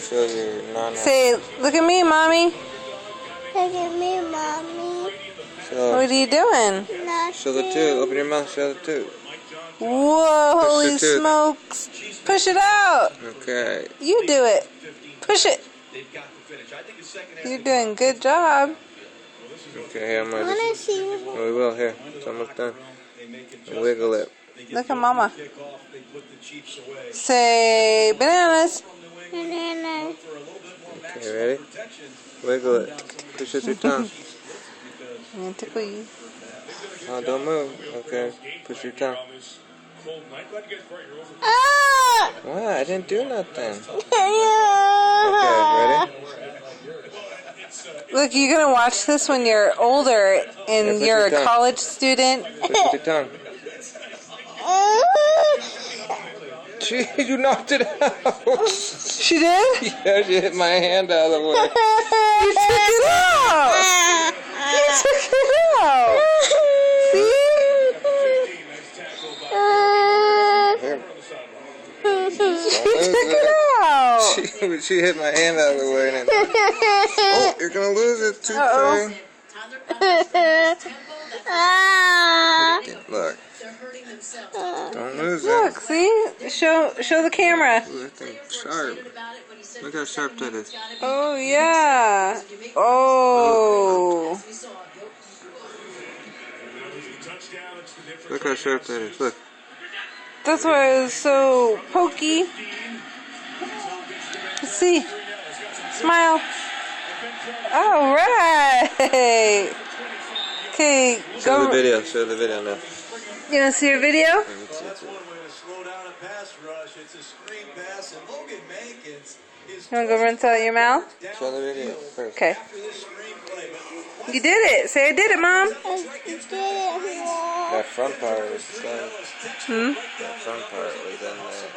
Show your nana. Say, look at me, mommy. Look at me, mommy. Show, What are you doing? show the tooth. Open your mouth. Show the tooth. Whoa, Push holy the tooth. smokes. Push it out. Okay. You do it. Push it. You're doing a good job. Okay, here, I'm I gonna want just... to see. Oh, we will. Here. It's almost done. Wiggle it. Look at mama. Say, bananas. Banana. Okay, ready? Wiggle it. Push it through your tongue. I'm going to tickle you. Oh, don't move. Okay. Push your tongue. Ah! What? I didn't do nothing. Okay, Okay, ready? Look, you're going to watch this when you're older and push you're your a tongue. college student. Push with your tongue. Gee, you knocked it out. She did? Yeah, she hit my hand out of the way. You took it out. You took it out. See? Here. You took it out. She hit my hand out of the way. And then, oh, you're going to lose it. Tooth Uh-oh. fairy. Ah! Look. Don't lose it. Look, see? Show the camera. Ooh, that thing's sharp. Look how sharp that is. Oh, yeah. Oh. Look how sharp that is. Look. That's why it was so pokey. Let's see. Smile. All right. Okay, Show the go. video. Show the video now. You want to see your video? Let me see it. You want to go rinse out your mouth? Show the video first. Okay. You did it. Say I did it, Mom. That front part was done. Hmm? That front part was in there.